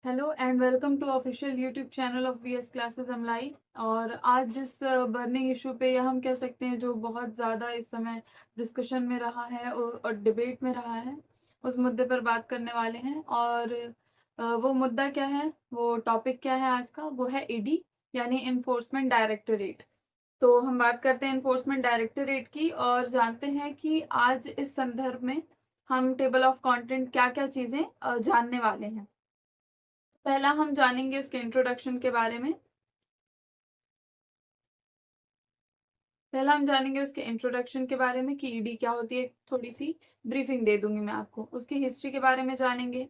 Hello and welcome to official YouTube channel of VS classes Amlai. और आज जिस burning issue पे, या हम कह सकते हैं जो बहुत ज़्यादा इस समय डिस्कशन में रहा है और डिबेट में रहा है, उस मुद्दे पर बात करने वाले हैं। और वो मुद्दा क्या है, वो टॉपिक क्या है आज का, वो है ईडी यानी इन्फोर्समेंट डायरेक्टोरेट। तो हम बात करते हैं इन्फोर्समेंट डायरेक्टोरेट की और जानते हैं कि आज इस संदर्भ में हम टेबल ऑफ कंटेंट क्या क्या चीज़ें जानने वाले हैं। पहला हम जानेंगे उसके इंट्रोडक्शन के बारे में। पहला हम जानेंगे उसके इंट्रोडक्शन के बारे में कि ईडी क्या होती है। थोड़ी सी ब्रीफिंग दे दूंगी मैं आपको। उसकी हिस्ट्री के बारे में जानेंगे,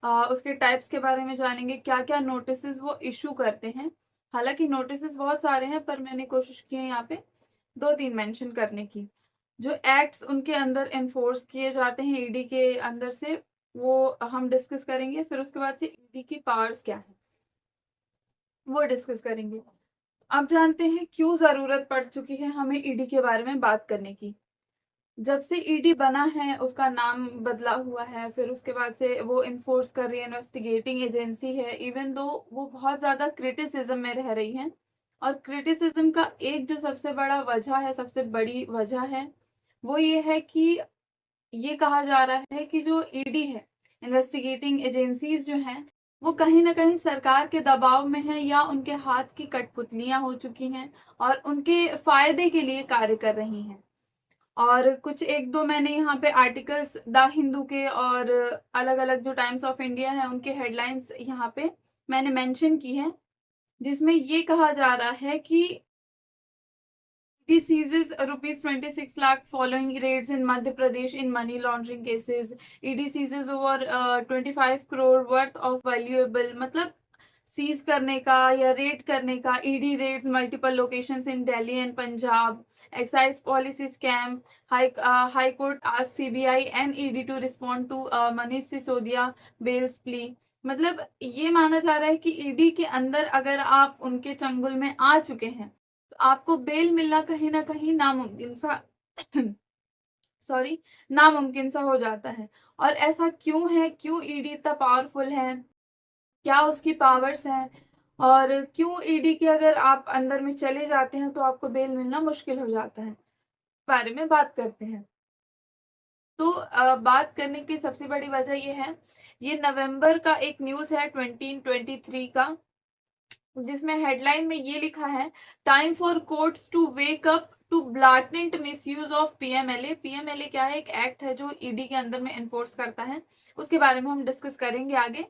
उसके टाइप्स के बारे में जानेंगे, क्या क्या नोटिस वो इशू करते हैं। हालांकि नोटिस बहुत सारे हैं, पर मैंने कोशिश की है यहाँ पे दो तीन मेंशन करने की। जो एक्ट्स उनके अंदर एनफोर्स किए जाते हैं ईडी के अंदर से, वो हम डिस्कस करेंगे। फिर उसके बाद से ईडी की पावर्स क्या है वो डिस्कस करेंगे। अब जानते हैं क्यों जरूरत पड़ चुकी है हमें ईडी के बारे में बात करने की। जब से ईडी बना है, उसका नाम बदला हुआ है, फिर उसके बाद से वो इन्फोर्स कर रही है, इन्वेस्टिगेटिंग एजेंसी है। इवन दो वो बहुत ज्यादा क्रिटिसिज्म में रह रही है। और क्रिटिसिज्म का एक जो सबसे बड़ा वजह है, सबसे बड़ी वजह है, वो ये है कि ये कहा जा रहा है कि जो ईडी है, इन्वेस्टिगेटिंग एजेंसीज जो हैं, वो कहीं ना कहीं सरकार के दबाव में है या उनके हाथ की कठपुतलियां हो चुकी हैं और उनके फायदे के लिए कार्य कर रही हैं। और कुछ एक दो मैंने यहाँ पे आर्टिकल्स द हिंदू के और अलग अलग जो टाइम्स ऑफ इंडिया है उनके हेडलाइंस यहाँ पे मैंने मेंशन की है, जिसमें ये कहा जा रहा है कि he seizes rupees 26 lakh following raids in Madhya Pradesh in money laundering cases. ED seizes over 25 crore worth of valuable, मतलब सीज करने का या रेड करने का। ED raids multiple locations in Delhi and Punjab. Excise policy scam. High court आज CBI and ED to respond to Manish Sisodia bail's plea. मतलब ये माना जा रहा है कि ईडी के अंदर अगर आप उनके चंगुल में आ चुके हैं तो आपको बेल मिलना कहीं ना कहीं नामुमकिन सा सॉरी नामुमकिन सा हो जाता है। और ऐसा क्यों है, क्यों ईडी इतना पावरफुल है, क्या उसकी पावर्स हैं, और क्यों ईडी के अगर आप अंदर में चले जाते हैं तो आपको बेल मिलना मुश्किल हो जाता है, बारे में बात करते हैं। तो बात करने की सबसे बड़ी वजह ये है, ये नवंबर का एक न्यूज है 2023 का, जिसमें हेडलाइन में ये लिखा है, time for courts to wake up to blatant misuse of PMLA. PMLA क्या है? एक एक्ट है जो ईडी के अंदर में एनफोर्स करता है। उसके बारे में हम डिस्कस करेंगे आगे।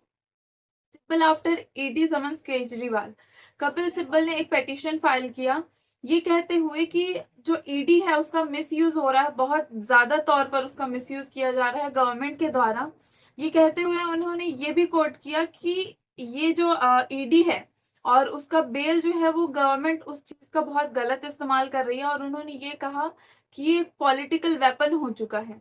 Sibal after ED summons Kejriwal. Kapil Sibal ने एक पेटिशन फाइल किया, ये कहते हुए कि जो ईडी है उसका मिसयूज हो रहा है, बहुत ज्यादा तौर पर उसका मिसयूज किया जा रहा है गवर्नमेंट के द्वारा। ये कहते हुए उन्होंने ये भी कोट किया कि ये जो ईडी है और उसका बेल जो है, वो गवर्नमेंट उस चीज का बहुत गलत इस्तेमाल कर रही है। और उन्होंने ये कहा कि ये पॉलिटिकल वेपन हो चुका है।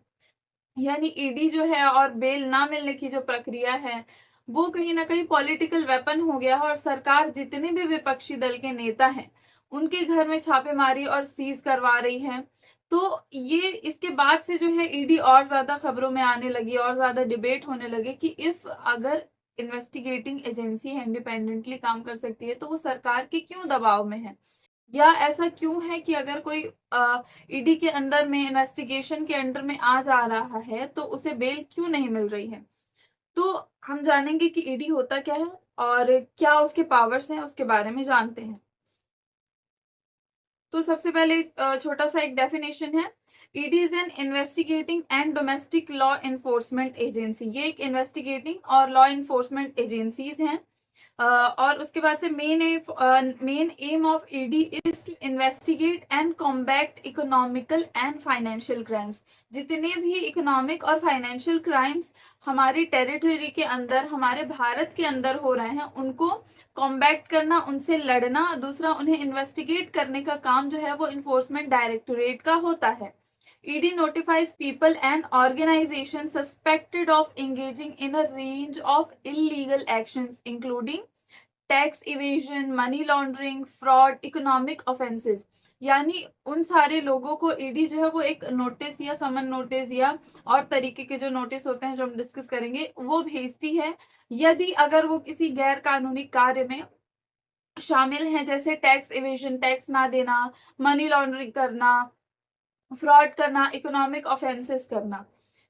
यानी ईडी जो है और बेल ना मिलने की जो प्रक्रिया है, वो कहीं ना कहीं पॉलिटिकल वेपन हो गया है। और सरकार जितने भी विपक्षी दल के नेता हैं, उनके घर में छापेमारी और सीज करवा रही है। तो ये इसके बाद से जो है ईडी और ज्यादा खबरों में आने लगी, और ज्यादा डिबेट होने लगे कि इफ अगर इन्वेस्टिगेटिंग एजेंसी है, इंडिपेंडेंटली काम कर सकती है, तो वो सरकार के क्यों दबाव में है। या ऐसा क्यों है कि अगर कोई ईडी के अंदर में, इन्वेस्टिगेशन के अंडर में आ जा रहा है, तो उसे बेल क्यों नहीं मिल रही है। तो हम जानेंगे कि ईडी होता क्या है और क्या उसके पावर्स हैं, उसके बारे में जानते हैं। तो सबसे पहले छोटा सा एक डेफिनेशन है। ED is an investigating and domestic law enforcement agency. ये एक इन्वेस्टिगेटिंग और लॉ इन्फोर्समेंट एजेंसीज हैं। और उसके बाद से main aim of ED is to investigate and combat economical and financial crimes. जितने भी इकोनॉमिक और फाइनेंशियल क्राइम्स हमारी टेरिटरी के अंदर, हमारे भारत के अंदर हो रहे हैं, उनको कॉम्बैक्ट करना, उनसे लड़ना। दूसरा, उन्हें इन्वेस्टिगेट करने का काम जो है वो इन्फोर्समेंट डायरेक्टोरेट का होता है। ED notifies people and organizations suspected of engaging in a range of illegal actions, including tax evasion, money laundering, fraud, economic offences, यानी उन सारे लोगों को ईडी जो है वो एक नोटिस या समन नोटिस या और तरीके के जो नोटिस होते हैं जो हम डिस्कस करेंगे वो भेजती है, यदि अगर वो किसी गैर कानूनी कार्य में शामिल हैं, जैसे टैक्स इवेजन, टैक्स ना देना, मनी लॉन्ड्रिंग करना, फ्रॉड करना, इकोनॉमिक ऑफेंसेस करना।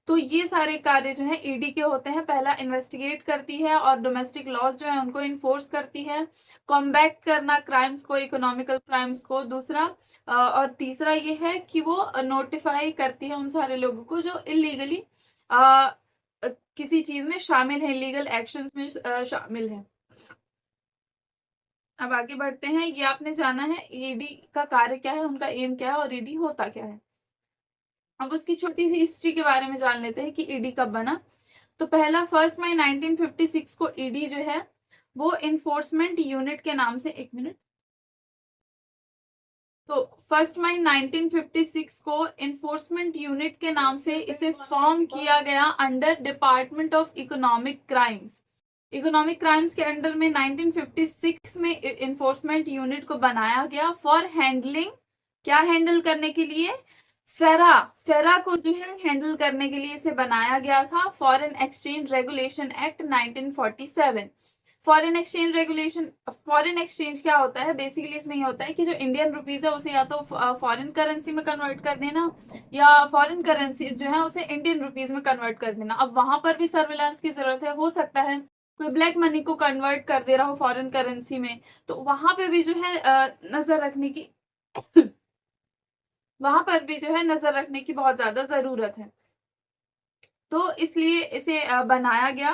तो ये सारे कार्य जो है ईडी के होते हैं। पहला इन्वेस्टिगेट करती है और डोमेस्टिक लॉज जो है उनको इन्फोर्स करती है, कॉम्बैट करना क्राइम्स को, इकोनॉमिकल क्राइम्स को। दूसरा और तीसरा ये है कि वो नोटिफाई करती है उन सारे लोगों को जो इलीगली किसी चीज में शामिल है, इलीगल एक्शंस में शामिल है। अब आगे बढ़ते हैं। ये आपने जाना है ईडी का कार्य क्या है, उनका एम क्या है और ईडी होता क्या है। अब उसकी छोटी सी हिस्ट्री के बारे में जान लेते हैं कि ईडी कब बना। तो पहला 1 मई 1956 को ईडी जो है वो इन्फोर्समेंट यूनिट के नाम से, एक मिनट, तो 1 मई 1956 को इन्फोर्समेंट यूनिट के नाम से इसे फॉर्म किया गया under department of economic crimes. Economic crimes के अंडर में 1956 में इन्फोर्समेंट यूनिट को बनाया गया फॉर हैंडलिंग, क्या हैंडल करने के लिए, फेरा को जो है हैंडल करने के लिए इसे बनाया गया था। Foreign exchange regulation act 1947। Foreign exchange regulation, foreign exchange क्या होता है बेसिकली, इसमें ये होता है कि जो इंडियन रुपीज है उसे या तो फॉरेन करेंसी में कन्वर्ट कर देना या फॉरेन करेंसी जो है उसे इंडियन रुपीज में कन्वर्ट कर देना। अब वहां पर भी सर्विलांस की जरूरत है, हो सकता है कोई ब्लैक मनी को कन्वर्ट कर दे रहा हो फॉरेन करेंसी में, तो वहां पे भी जो है नजर रखने की वहां पर भी जो है नजर रखने की बहुत ज्यादा जरूरत है। तो इसलिए इसे बनाया गया।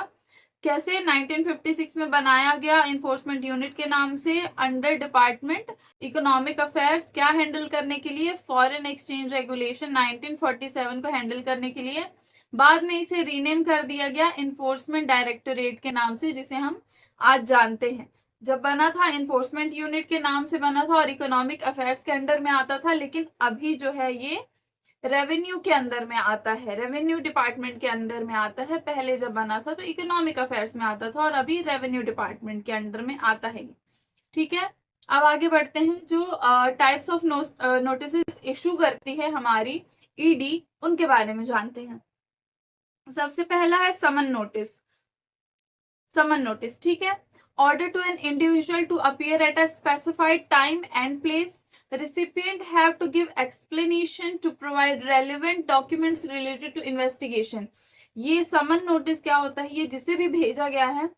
कैसे? 1956 में बनाया गया इन्फोर्समेंट यूनिट के नाम से अंडर डिपार्टमेंट इकोनॉमिक अफेयर्स, क्या हैंडल करने के लिए, फॉरेन एक्सचेंज रेगुलेशन 1947 को हैंडल करने के लिए। बाद में इसे रीनेम कर दिया गया इन्फोर्समेंट डायरेक्टोरेट के नाम से, जिसे हम आज जानते हैं। जब बना था इन्फोर्समेंट यूनिट के नाम से बना था और इकोनॉमिक अफेयर्स के अंडर में आता था, लेकिन अभी जो है ये रेवेन्यू के अंदर में आता है, रेवेन्यू डिपार्टमेंट के अंडर में आता है। पहले जब बना था तो इकोनॉमिक अफेयर्स में आता था और अभी रेवेन्यू डिपार्टमेंट के अंडर में आता है। ठीक है, अब आगे बढ़ते हैं। जो टाइप्स ऑफ नोटिस इशू करती है हमारी ईडी, उनके बारे में जानते हैं। सबसे पहला है समन नोटिस। समन नोटिस, ठीक है, order to an individual to appear at a specified time and place. The recipient have to give explanation to provide relevant documents related to investigation. ये समन नोटिस क्या होता है? ये जिसे भी भेजा गया है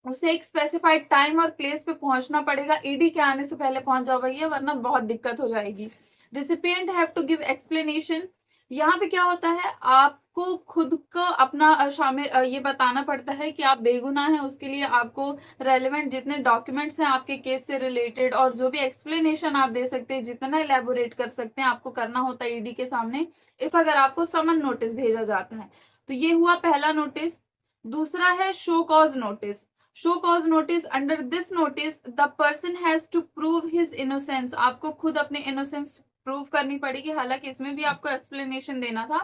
उसे एक स्पेसिफाइड टाइम और प्लेस पे पहुंचना पड़ेगा। ईडी के आने से पहले पहुंच जाओ भैया, वरना बहुत दिक्कत हो जाएगी। Recipient have to give explanation. यहाँ पे क्या होता है, आपको खुद का अपना शामिल ये बताना पड़ता है कि आप बेगुनाह हैं। उसके लिए आपको रेलेवेंट जितने डॉक्यूमेंट्स हैं आपके केस से रिलेटेड और जो भी एक्सप्लेनेशन आप दे सकते हैं, जितना इलेबोरेट कर सकते हैं, आपको करना होता है ईडी के सामने, इफ अगर आपको समन नोटिस भेजा जाता है। तो ये हुआ पहला नोटिस। दूसरा है show cause notice. Show cause notice, under this notice the person has to prove his innocence. आपको खुद अपने इनोसेंस प्रूव करनी पड़ेगी। हालांकि इसमें भी आपको एक्सप्लेनेशन देना था,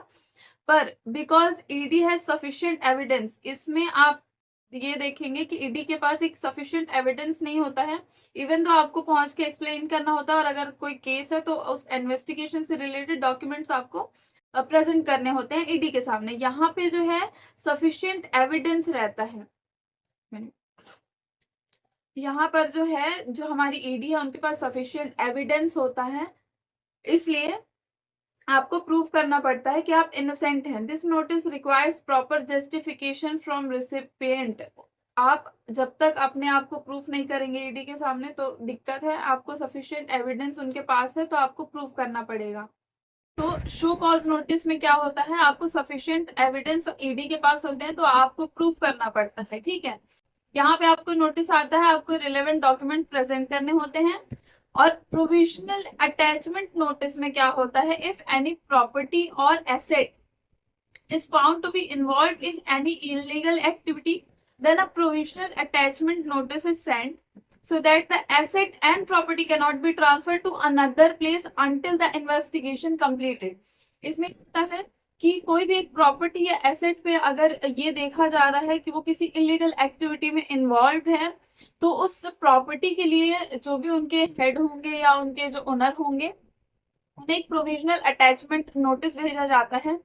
पर because ED has sufficient evidence, इसमें आप ये देखेंगे कि ईडी के पास एक सफिशिएंट एविडेंस नहीं होता है। इवन तो आपको पहुंच के एक्सप्लेन करना होता है, और अगर कोई केस है तो उस इन्वेस्टिगेशन से रिलेटेड डॉक्यूमेंट्स आपको प्रेजेंट करने होते हैं ईडी के सामने। यहाँ पे जो है सफिशिएंट एविडेंस रहता है। यहाँ पर जो है, जो हमारी ईडी है उनके पास सफिशिएंट एविडेंस होता है, इसलिए आपको प्रूव करना पड़ता है कि आप इनोसेंट हैं। This notice requires proper justification from recipient. आप जब तक अपने आप को प्रूफ नहीं करेंगे ईडी के सामने तो दिक्कत है। आपको सफिशिएंट एविडेंस उनके पास है तो आपको प्रूव करना पड़ेगा। तो शो कॉज नोटिस में क्या होता है, आपको सफिशिएंट एविडेंस ईडी के पास होते हैं तो आपको प्रूव करना पड़ता है। ठीक है, यहाँ पे आपको नोटिस आता है, आपको रिलेवेंट डॉक्यूमेंट प्रेजेंट करने होते हैं। और प्रोविजनल अटैचमेंट नोटिस में क्या होता है, इफ एनी प्रॉपर्टी और asset is found to be involve in any illegal activity, then a provisional attachment notice is sent so that the asset and property cannot be transferred to another place until the investigation completed. इसमें होता है कि कोई भी एक property या asset पे अगर ये देखा जा रहा है कि वो किसी इलीगल एक्टिविटी में इन्वॉल्व है, तो उस प्रॉपर्टी के लिए जो भी उनके हेड होंगे या उनके जो ओनर होंगे, उन्हें एक प्रोविजनल अटैचमेंट नोटिस भेजा जाता है।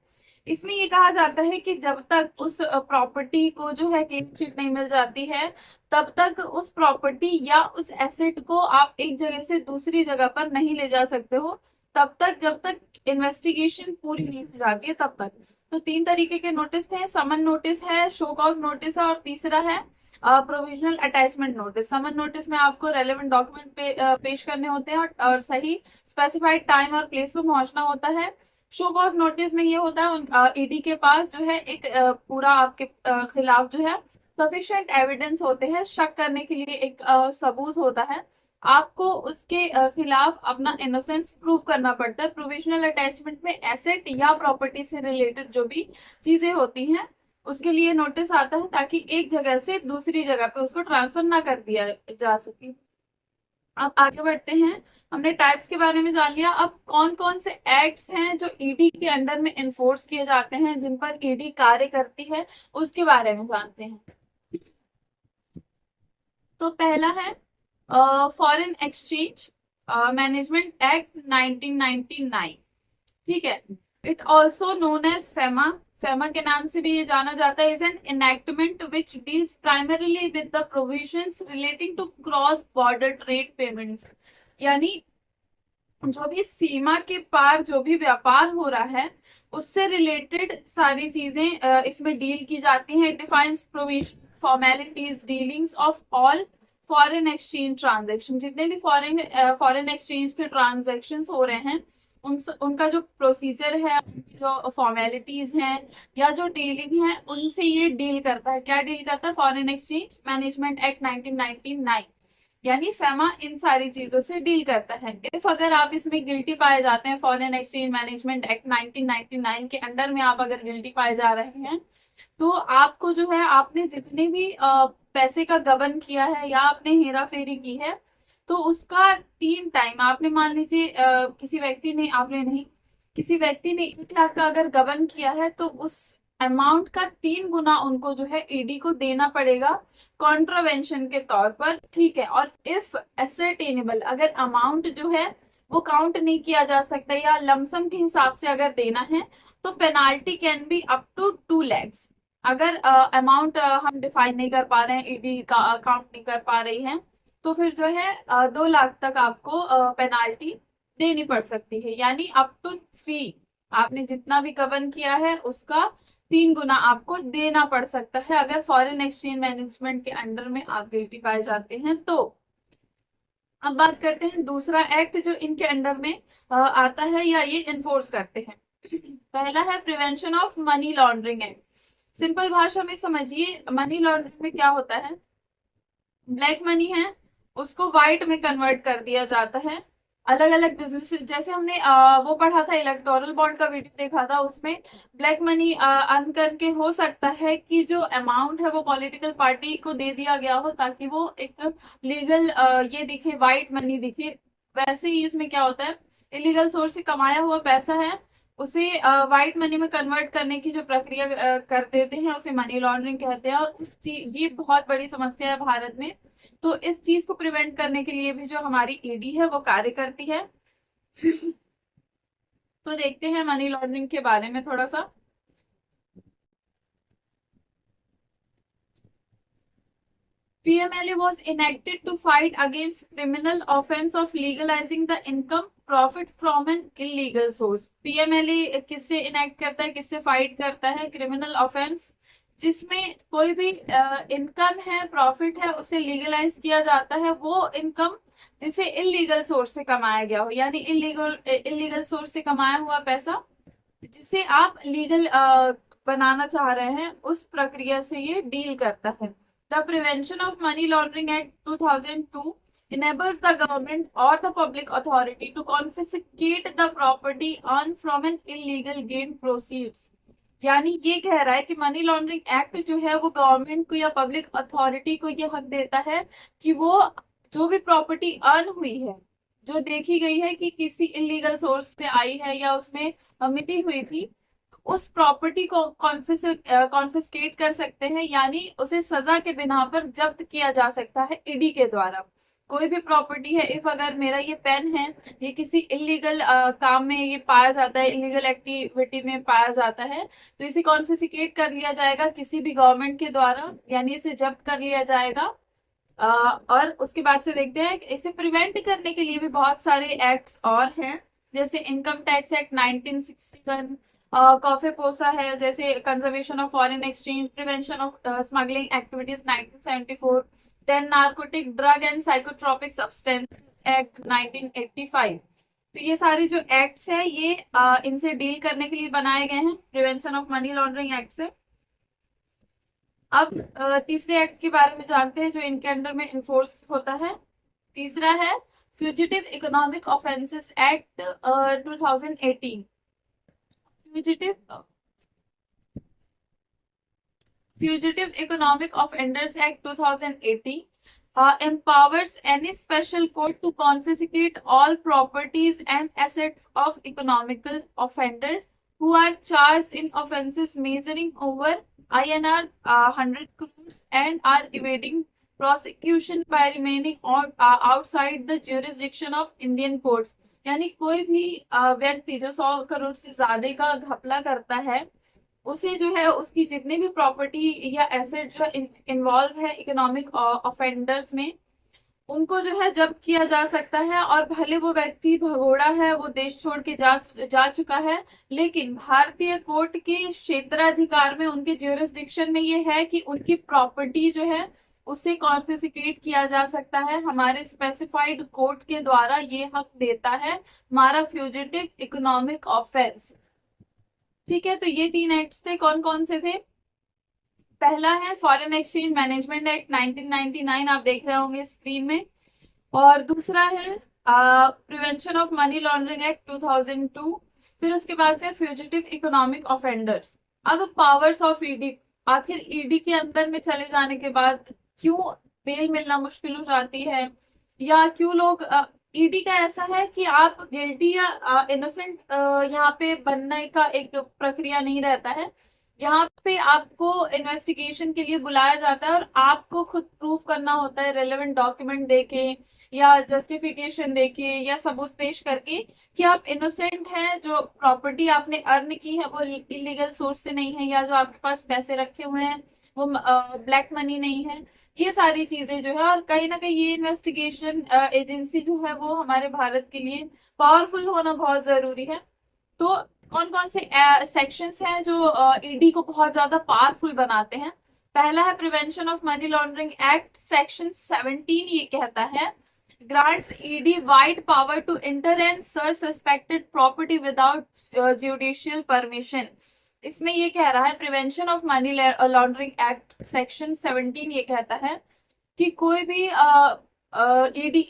इसमें ये कहा जाता है कि जब तक उस प्रॉपर्टी को जो है क्लीन चिट नहीं मिल जाती है, तब तक उस प्रॉपर्टी या उस एसेट को आप एक जगह से दूसरी जगह पर नहीं ले जा सकते हो, तब तक जब तक इन्वेस्टिगेशन पूरी नहीं हो जाती है तब तक। तो 3 तरीके के नोटिस थे, समन नोटिस है, शो कॉज नोटिस है, और तीसरा है प्रोविजनल अटैचमेंट नोटिस। समन नोटिस में आपको रेलेवेंट डॉक्यूमेंट पेश करने होते हैं और सही स्पेसिफाइड टाइम और प्लेस पे पहुंचना होता है। शो कॉज नोटिस में ये होता है ईडी के पास जो है एक पूरा आपके खिलाफ जो है सफिशिएंट एविडेंस होते हैं, शक करने के लिए एक सबूत होता है। आपको उसके खिलाफ अपना इनोसेंस प्रूव करना पड़ता है। प्रोविजनल अटैचमेंट में एसेट या प्रॉपर्टी से रिलेटेड जो भी चीजें होती हैं उसके लिए नोटिस आता है, ताकि एक जगह से दूसरी जगह पे उसको ट्रांसफर ना कर दिया जा सके। अब आगे बढ़ते हैं। हमने टाइप्स के बारे में जान लिया। अब कौन कौन से एक्ट्स हैं जो ईडी के अंडर में इन्फोर्स किए जाते हैं, जिन पर ईडी कार्य करती है, उसके बारे में जानते हैं। तो पहला है फॉरेन एक्सचेंज मैनेजमेंट एक्ट 1999। ठीक है, it also known as FEMA. FEMA के नाम से भी ये जाना जाता है। Is an enactment which deals primarily with the provisions relating to cross border trade payments. यानी जो भी सीमा के पार जो भी व्यापार हो रहा है उससे रिलेटेड सारी चीजें इसमें डील की जाती हैं। Defines provision formalities dealings of all foreign exchange transaction. जितने भी फॉरेन एक्सचेंज के ट्रांजेक्शन हो रहे हैं उनका जो प्रोसीजर है, जो फॉर्मेलिटीज हैं या जो डीलिंग है, उनसे ये डील करता है। क्या डील करता है? फॉरेन एक्सचेंज मैनेजमेंट एक्ट 1999, यानी फेमा इन सारी चीजों से डील करता है। इफ अगर आप इसमें गिल्टी पाए जाते हैं, फॉरेन एक्सचेंज मैनेजमेंट एक्ट 1999 के अंडर में आप अगर गिल्टी पाए जा रहे हैं, तो आपको जो है आपने जितने भी पैसे का गबन किया है या आपने हेरा फेरी की है, तो उसका 3 टाइम आपने, मान लीजिए किसी व्यक्ति ने, आपने नहीं, किसी व्यक्ति ने 1 लाख का अगर गबन किया है, तो उस अमाउंट का 3 गुना उनको जो है ईडी को देना पड़ेगा कॉन्ट्रावेंशन के तौर पर। ठीक है, और इफ एसेटेनेबल, अगर अमाउंट जो है वो काउंट नहीं किया जा सकता या लमसम के हिसाब से अगर देना है, तो penalty can be up to 2 lakhs। अगर अमाउंट हम डिफाइन नहीं कर पा रहे हैं, ईडी का काउंट नहीं कर पा रही है, तो फिर जो है 2 लाख तक आपको पेनाल्टी देनी पड़ सकती है। यानी अप टू 3, आपने जितना भी गबन किया है उसका 3 गुना आपको देना पड़ सकता है, अगर फॉरेन एक्सचेंज मैनेजमेंट के अंडर में आप गिल्टी पाए जाते हैं तो। अब बात करते हैं दूसरा एक्ट जो इनके अंडर में आता है या ये इन्फोर्स करते हैं। पहला है prevention of money laundering act. Simple भाषा में समझिए, मनी लॉन्ड्रिंग में क्या होता है, ब्लैक मनी है उसको व्हाइट में कन्वर्ट कर दिया जाता है। अलग अलग बिजनेस, जैसे हमने वो पढ़ा था, इलेक्टोरल बॉन्ड का वीडियो देखा था, उसमें ब्लैक मनी अर्न करके हो सकता है कि जो अमाउंट है वो पॉलिटिकल पार्टी को दे दिया गया हो, ताकि वो एक लीगल ये दिखे, व्हाइट मनी दिखे। वैसे ही इसमें क्या होता है, इलीगल सोर्स से कमाया हुआ पैसा है, उसे व्हाइट मनी में कन्वर्ट करने की जो प्रक्रिया कर देते हैं उसे मनी लॉन्ड्रिंग कहते हैं। और उस चीज, ये बहुत बड़ी समस्या है भारत में, तो इस चीज को प्रिवेंट करने के लिए भी जो हमारी ईडी है वो कार्य करती है। तो देखते हैं मनी लॉन्ड्रिंग के बारे में थोड़ा सा। PMLA was enacted to fight against criminal offense of legalizing the income profit from an illegal source। PMLA किससे इनेक्ट करता है, किससे फाइट करता है? क्रिमिनल ऑफेंस जिसमें कोई भी इनकम है, प्रॉफिट है, उसे लीगलाइज किया जाता है। वो इनकम जिसे इलीगल सोर्स से कमाया गया हो, यानी इलीगल सोर्स से कमाया हुआ पैसा जिसे आप लीगल बनाना चाह रहे हैं, उस प्रक्रिया से ये डील करता है। The Prevention of Money Laundering Act 2002 enables the government or the public authority to confiscate the property earned from an illegal gain proceeds। यानी ये कह रहा है कि मनी लॉन्ड्रिंग एक्ट जो है वो गवर्नमेंट को या पब्लिक अथॉरिटी को ये हक देता है कि वो जो भी प्रॉपर्टी अर्न हुई है, जो देखी गई है कि किसी इलीगल सोर्स से आई है या उसमें मिटी हुई थी, उस प्रॉपर्टी को कॉन्फिस्केट कर सकते हैं, यानी उसे सजा के बिना पर जब्त किया जा सकता है ईडी के द्वारा। कोई भी प्रॉपर्टी है, इफ अगर मेरा ये पेन है, ये किसी इलीगल काम में ये पाया जाता है, इलीगल एक्टिविटी में पाया जाता है, तो इसे कॉन्फिस्केट कर लिया जाएगा किसी भी गवर्नमेंट के द्वारा, यानी इसे जब्त कर लिया जाएगा। और उसके बाद से देखते हैं इसे प्रिवेंट करने के लिए भी बहुत सारे एक्ट्स और हैं, जैसे इनकम टैक्स एक्ट 1961, कॉफे पोसा है, जैसे conservation of foreign exchange, prevention of smuggling activities 1974, then narcotic drug and psychotropic substances act 1985। तो ये सारे जो एक्ट्स है ये इनसे डील करने के लिए बनाए गए हैं, prevention of money laundering act से। अब तीसरे एक्ट के बारे में जानते हैं जो इनके अंडर में इन्फोर्स होता है। तीसरा है fugitive economic offences act 2018। Fugitive economic offenders act 2018 empowers any special court to confiscate all properties and assets of economical offenders who are charged in offenses measuring over INR 100 crores and are evading prosecution by remaining outside the jurisdiction of Indian courts। यानी कोई भी व्यक्ति जो 100 करोड़ से ज्यादा का घपला करता है, उसे जो है उसकी जितनी भी प्रॉपर्टी या एसेट जो इन्वॉल्व है इकोनॉमिक ऑफेंडर्स में, उनको जो है जब्त किया जा सकता है। और भले वो व्यक्ति भगोड़ा है, वो देश छोड़ के जा चुका है, लेकिन भारतीय कोर्ट के क्षेत्राधिकार में, उनके ज्यूरिसडिक्शन में ये है कि उनकी प्रॉपर्टी जो है उसे कॉन्फिस्केट किया जा सकता है। हमारे स्पेसिफाइड कोर्ट के द्वारा ये हक देता है हमारा फ्यूजिटिव इकोनॉमिक ऑफेंस। ठीक है, तो ये 3 एक्ट्स थे। कौन कौन से थे? पहला है फॉरेन एक्सचेंज मैनेजमेंट एक्ट 1999, आप देख रहे होंगे स्क्रीन में। और दूसरा है prevention of money laundering act 2002। फिर उसके बाद से फ्यूजिटिव इकोनॉमिक ऑफेंडर्स। अब पावर्स ऑफ ईडी। आखिर ईडी के अंदर में चले जाने के बाद क्यों बेल मिलना मुश्किल हो जाती है, या क्यों लोग ईडी का ऐसा है कि आप गिल्टी या इनोसेंट यहाँ पे बनने का एक प्रक्रिया नहीं रहता है। यहाँ पे आपको इन्वेस्टिगेशन के लिए बुलाया जाता है और आपको खुद प्रूफ करना होता है रेलेवेंट डॉक्यूमेंट देके या जस्टिफिकेशन देके या सबूत पेश करके कि आप इनोसेंट हैं, जो प्रॉपर्टी आपने अर्न की है वो इलीगल सोर्स से नहीं है, या जो आपके पास पैसे रखे हुए हैं वो ब्लैक मनी नहीं है। ये सारी चीजें जो है, और कहीं ना कहीं ये इन्वेस्टिगेशन एजेंसी जो है वो हमारे भारत के लिए पावरफुल होना बहुत जरूरी है। तो कौन कौन से सेक्शंस हैं जो ईडी को बहुत ज्यादा पावरफुल बनाते हैं? पहला है prevention of money laundering act section 17। ये कहता है grants ED wide power to enter and search suspected property without judicial permission. इसमें ये कह रहा है prevention of money laundering act section 17 ये कहता है कि कोई भी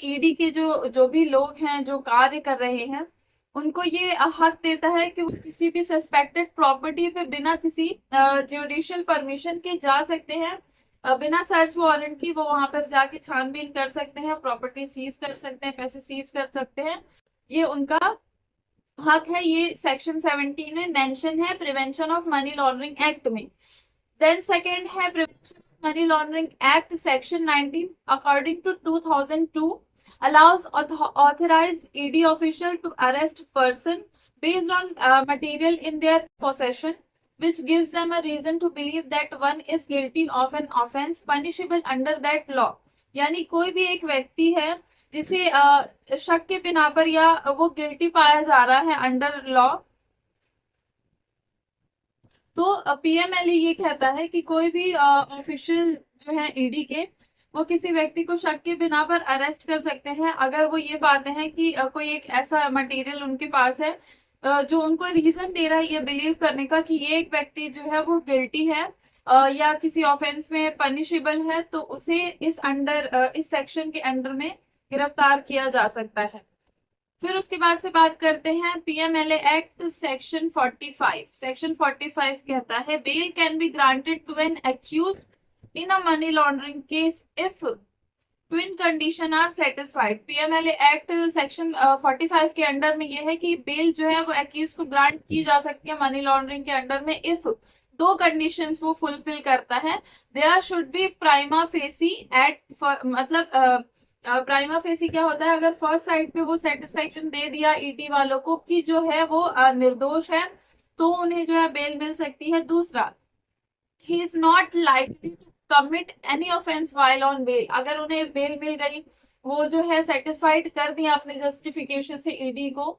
ईडी के जो भी लोग हैं जो कार्य कर रहे हैं, उनको ये हक देता है कि वो किसी भी सस्पेक्टेड प्रॉपर्टी पे बिना किसी जुडिशियल परमिशन के जा सकते हैं, बिना सर्च वारंट की वो वहां पर जाके छानबीन कर सकते हैं, प्रॉपर्टी सीज कर सकते हैं, पैसे सीज कर सकते हैं। ये उनका हक है। ये सेक्शन 17 में मेंशन है prevention of money laundering act में। देन सेकेंड है prevention of money laundering act section 19 according to 2002 allows authorized ED official to arrest person based on material in their possession which gives them a reason to believe that one is guilty of an offense punishable under that law। यानी कोई भी एक व्यक्ति है जिसे शक के बिना पर या वो गिल्टी पाया जा रहा है अंडर लॉ, तो पीएमएलई ये कहता है कि कोई भी ऑफिशियल जो है ईडी के, वो किसी व्यक्ति को शक के बिना पर अरेस्ट कर सकते हैं अगर वो ये पाते हैं कि कोई एक ऐसा मटेरियल उनके पास है जो उनको रीजन दे रहा है ये बिलीव करने का कि ये एक व्यक्ति जो है वो गिल्टी है या किसी ऑफेंस में पनिशेबल है, तो उसे इस सेक्शन के अंडर में गिरफ्तार किया जा सकता है। फिर उसके बाद से बात करते हैं पीएमएलए एक्ट सेक्शन 45। सेक्शन 45 कहता है bail can be granted to an accused in a money laundering case if twin condition are satisfied. PMLA act section 45 के अंडर में ये है कि बेल जो है वो एक्यूज को ग्रांट की जा सकती है मनी लॉन्ड्रिंग के अंडर में इफ दो कंडीशंस वो फुलफिल करता है। There should be prima facie एट, मतलब प्राइमा फेसी क्या होता है, अगर फर्स्ट साइड पे वो सेटिस्फेक्शन दे दिया ईडी वालों को कि जो है वो निर्दोष है, तो उन्हें जो है बेल मिल सकती है। दूसरा, he is not likely to commit any offence while on bail. अगर उन्हें बेल मिल गई, वो जो है सेटिस्फाइड कर दिया अपने जस्टिफिकेशन से ईडी को,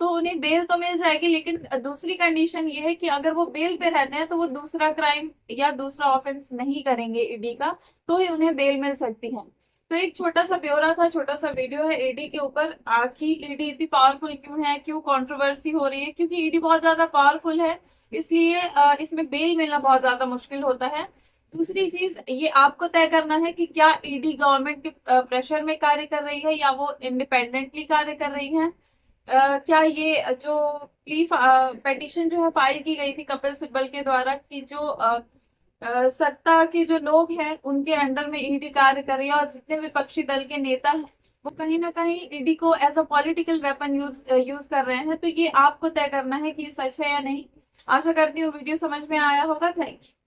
तो उन्हें बेल तो मिल जाएगी, लेकिन दूसरी कंडीशन ये है कि अगर वो बेल पे रहते हैं तो वो दूसरा क्राइम या दूसरा ऑफेंस नहीं करेंगे ईडी का, तो ही उन्हें बेल मिल सकती है। तो एक छोटा सा ब्यौरा था, छोटा सा वीडियो है ईडी के ऊपर। कि ईडी इतनी पावरफुल क्यों है, क्यों कंट्रोवर्सी हो रही है, क्योंकि ईडी बहुत ज्यादा पावरफुल है, इसलिए इसमें बेल मिलना बहुत ज्यादा मुश्किल होता है। दूसरी चीज ये आपको तय करना है कि क्या ईडी गवर्नमेंट के प्रेशर में कार्य कर रही है या वो इंडिपेंडेंटली कार्य कर रही है। क्या ये जो प्ली पेटिशन जो है फाइल की गई थी कपिल सिब्बल के द्वारा, कि जो सत्ता के जो लोग हैं उनके अंडर में ईडी कार्य कर रही है और जितने विपक्षी दल के नेता हैं वो कहीं ना कहीं ईडी को as a political weapon use कर रहे हैं, तो ये आपको तय करना है कि ये सच है या नहीं। आशा करती हूँ वीडियो समझ में आया होगा। Thank you.